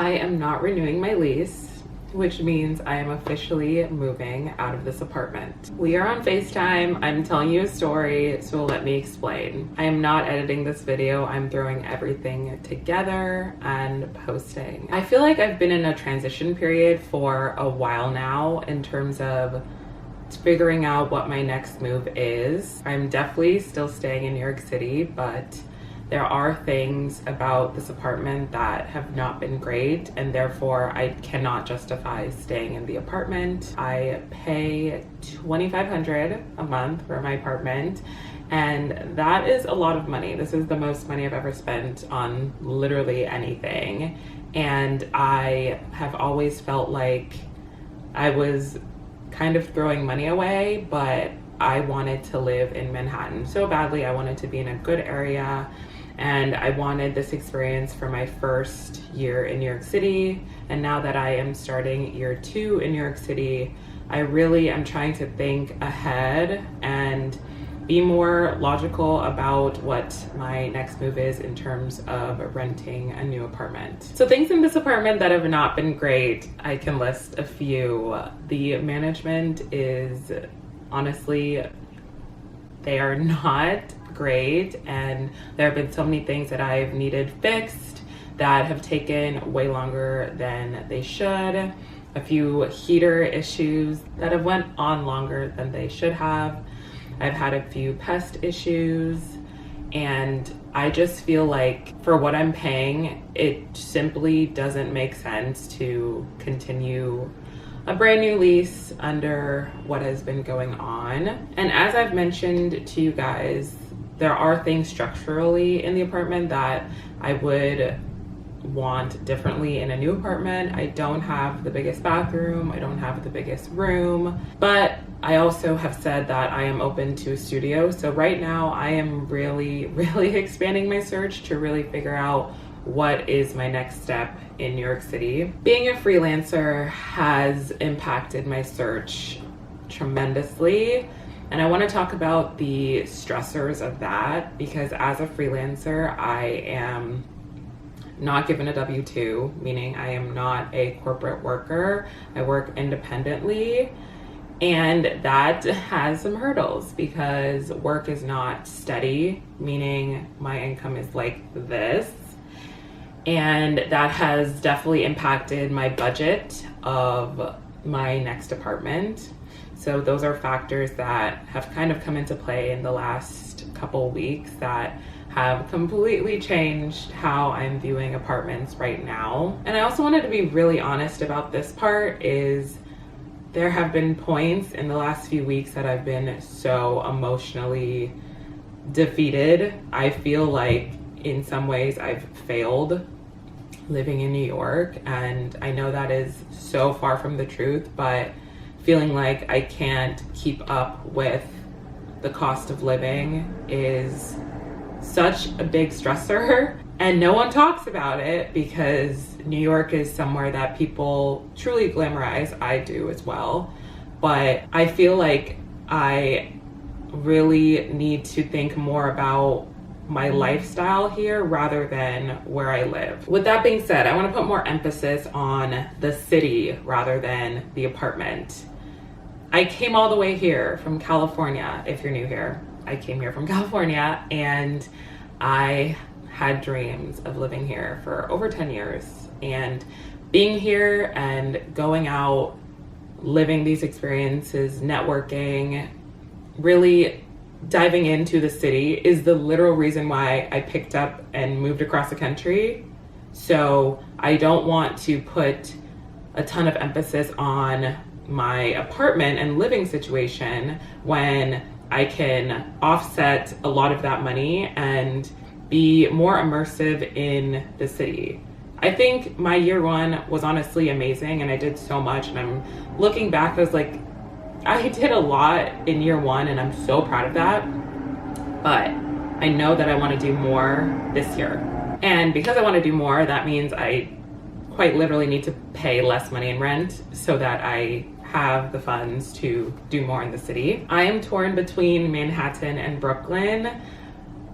I am not renewing my lease, which means I am officially moving out of this apartment. We are on FaceTime. I'm telling you a story, so let me explain. I am not editing this video. I'm throwing everything together and posting. I feel like I've been in a transition period for a while now in terms of figuring out what my next move is. I'm definitely still staying in New York City, but there are things about this apartment that have not been great, and therefore I cannot justify staying in the apartment. I pay $2,500 a month for my apartment, and that is a lot of money. This is the most money I've ever spent on literally anything, and I have always felt like I was kind of throwing money away, but I wanted to live in Manhattan so badly. I wanted to be in a good area, and I wanted this experience for my first year in New York City. And now that I am starting year 2 in New York City, I really am trying to think ahead and be more logical about what my next move is in terms of renting a new apartment. So things in this apartment that have not been great, I can list a few. The management is honestly, they are not great, and there have been so many things that I've needed fixed that have taken way longer than they should. A few heater issues that have went on longer than they should have. I've had a few pest issues, and I just feel like for what I'm paying, it simply doesn't make sense to continue a brand new lease under what has been going on. And as I've mentioned to you guys, there are things structurally in the apartment that I would want differently in a new apartment. I don't have the biggest bathroom, I don't have the biggest room, but I also have said that I am open to a studio. So right now I am really expanding my search to really figure out what is my next step in New York City. Being a freelancer has impacted my search tremendously, and I want to talk about the stressors of that, because as a freelancer, I am not given a W-2, meaning I am not a corporate worker. I work independently, and that has some hurdles because work is not steady, meaning my income is like this. And that has definitely impacted my budget of my next apartment. So those are factors that have kind of come into play in the last couple weeks that have completely changed how I'm viewing apartments right now. And I also wanted to be really honest about this part is there have been points in the last few weeks that I've been so emotionally defeated. I feel like in some ways I've failed living in New York, and I know that is so far from the truth, but feeling like I can't keep up with the cost of living is such a big stressor, and no one talks about it because New York is somewhere that people truly glamorize. I do as well, but I feel like I really need to think more about my lifestyle here rather than where I live. With that being said, I want to put more emphasis on the city rather than the apartment. I came all the way here from California. If you're new here, I came here from California, and I had dreams of living here for over 10 years, and being here and going out, living these experiences, networking, really diving into the city is the literal reason why I picked up and moved across the country. So I don't want to put a ton of emphasis on my apartment and living situation when I can offset a lot of that money and be more immersive in the city. I think my year 1 was honestly amazing, and I did so much, and I'm looking back, I was like, I did a lot in year 1, and I'm so proud of that, but I know that I want to do more this year. And because I want to do more, that means I quite literally need to pay less money in rent so that I have the funds to do more in the city. I am torn between Manhattan and Brooklyn.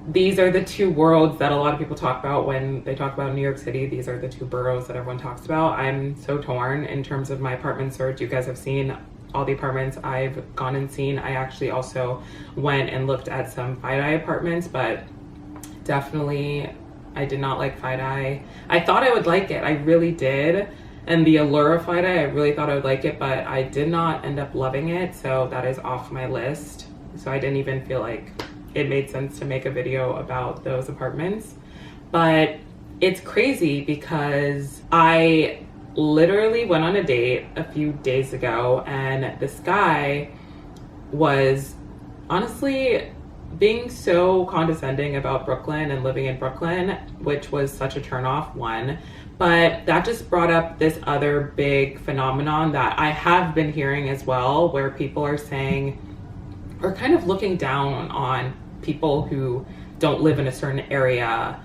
these are the two worlds that a lot of people talk about when they talk about New York City. These are the two boroughs that everyone talks about. I'm so torn in terms of my apartment search. You guys have seen all the apartments I've gone and seen. I actually also went and looked at some FiDi apartments, but definitely I did not like FiDi. I thought I would like it, I really did. And the allure of FiDi, I really thought I would like it, but I did not end up loving it, so that is off my list. So I didn't even feel like it made sense to make a video about those apartments. But it's crazy because I literally went on a date a few days ago, and this guy was honestly being so condescending about Brooklyn and living in Brooklyn, which was such a turnoff, one. But that just brought up this other big phenomenon that I have been hearing as well, where people are saying, or kind of looking down on people who don't live in a certain area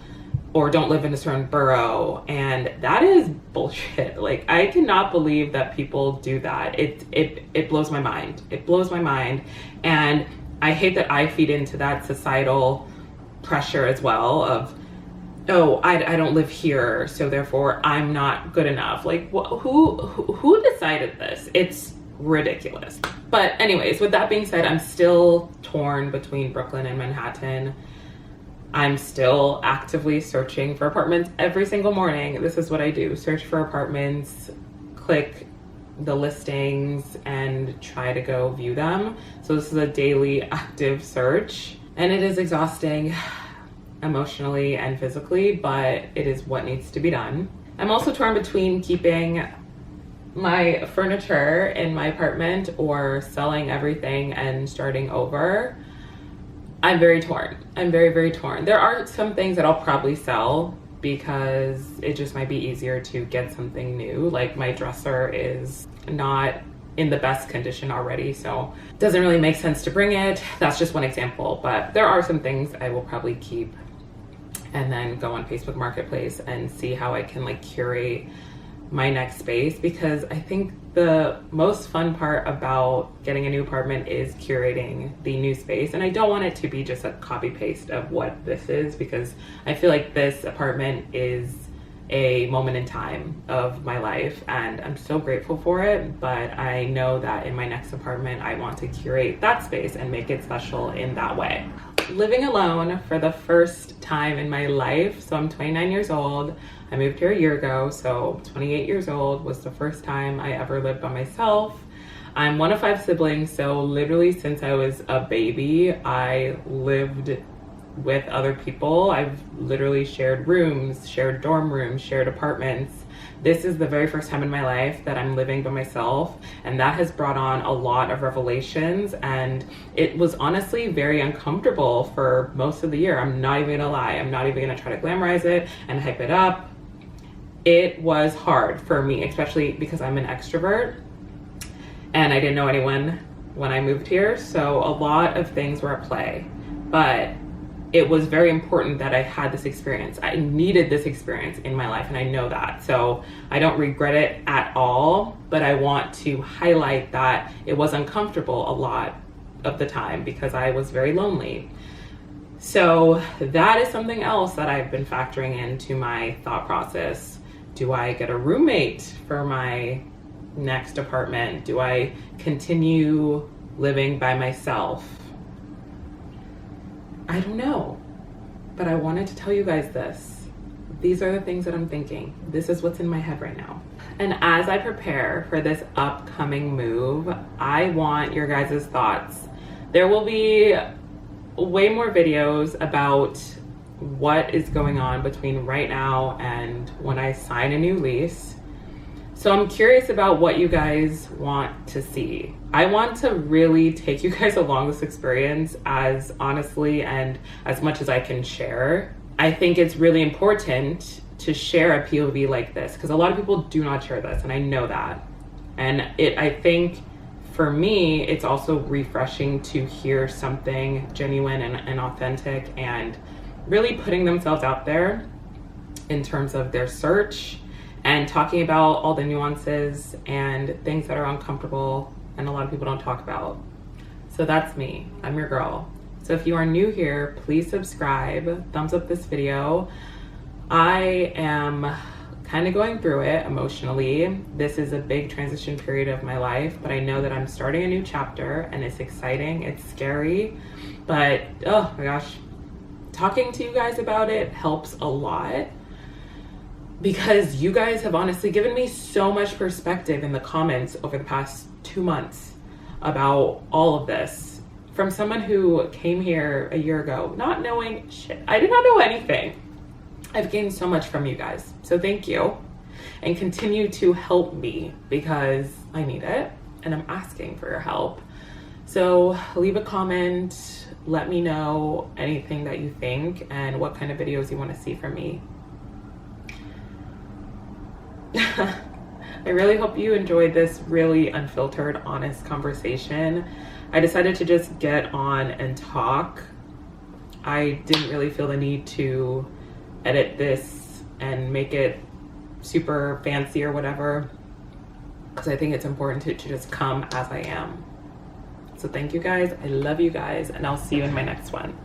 or don't live in a certain borough. And that is bullshit. Like, I cannot believe that people do that. It blows my mind. It blows my mind. And I hate that I feed into that societal pressure as well of, oh, I don't live here, so therefore I'm not good enough. Like, who decided this? It's ridiculous. But anyways, with that being said, I'm still torn between Brooklyn and Manhattan. I'm still actively searching for apartments every single morning. This is what I do: search for apartments, click the listings, and try to go view them. So this is a daily active search, and it is exhausting emotionally and physically, but it is what needs to be done. I'm also torn between keeping my furniture in my apartment or selling everything and starting over. I'm very torn. I'm very, very torn. There are some things that I'll probably sell because it just might be easier to get something new. Like, my dresser is not in the best condition already, so it doesn't really make sense to bring it. That's just one example, but there are some things I will probably keep and then go on Facebook Marketplace and see how I can like curate my next space, because I think the most fun part about getting a new apartment is curating the new space. And I don't want it to be just a copy paste of what this is, because I feel like this apartment is a moment in time of my life and I'm so grateful for it. But I know that in my next apartment, I want to curate that space and make it special in that way. Living alone for the first time in my life. So I'm 29 years old. I moved here a year ago, so 28 years old was the first time I ever lived by myself. I'm one of 5 siblings, so literally since I was a baby, I lived with other people. I've literally shared rooms, shared dorm rooms, shared apartments. This is the very first time in my life that I'm living by myself, and that has brought on a lot of revelations, and it was honestly very uncomfortable for most of the year. I'm not even gonna lie. I'm not even gonna try to glamorize it and hype it up. It was hard for me, especially because I'm an extrovert and I didn't know anyone when I moved here, so a lot of things were at play. But it was very important that I had this experience. I needed this experience in my life, and I know that. So I don't regret it at all, but I want to highlight that it was uncomfortable a lot of the time because I was very lonely. So that is something else that I've been factoring into my thought process. Do I get a roommate for my next apartment? Do I continue living by myself? I don't know, but I wanted to tell you guys this. These are the things that I'm thinking. This is what's in my head right now. And as I prepare for this upcoming move, I want your guys' thoughts. There will be way more videos about what is going on between right now and when I sign a new lease. So I'm curious about what you guys want to see. I want to really take you guys along this experience as honestly and as much as I can share. I think it's really important to share a POV like this because a lot of people do not share this, and I know that. And I think for me, it's also refreshing to hear something genuine and authentic and really putting themselves out there in terms of their search and talking about all the nuances and things that are uncomfortable and a lot of people don't talk about. So that's me. I'm your girl. So if you are new here, please subscribe, thumbs up this video. I am kind of going through it emotionally. This is a big transition period of my life, but I know that I'm starting a new chapter and it's exciting, it's scary, but oh my gosh, talking to you guys about it helps a lot because you guys have honestly given me so much perspective in the comments over the past 2 months about all of this. From someone who came here a year ago, not knowing shit. I did not know anything. I've gained so much from you guys. So thank you. And continue to help me because I need it and I'm asking for your help. So leave a comment. Let me know anything that you think and what kind of videos you want to see from me. I really hope you enjoyed this really unfiltered, honest conversation. I decided to just get on and talk. I didn't really feel the need to edit this and make it super fancy or whatever, because I think it's important to just come as I am. So thank you guys. I love you guys, and I'll see you in my next one.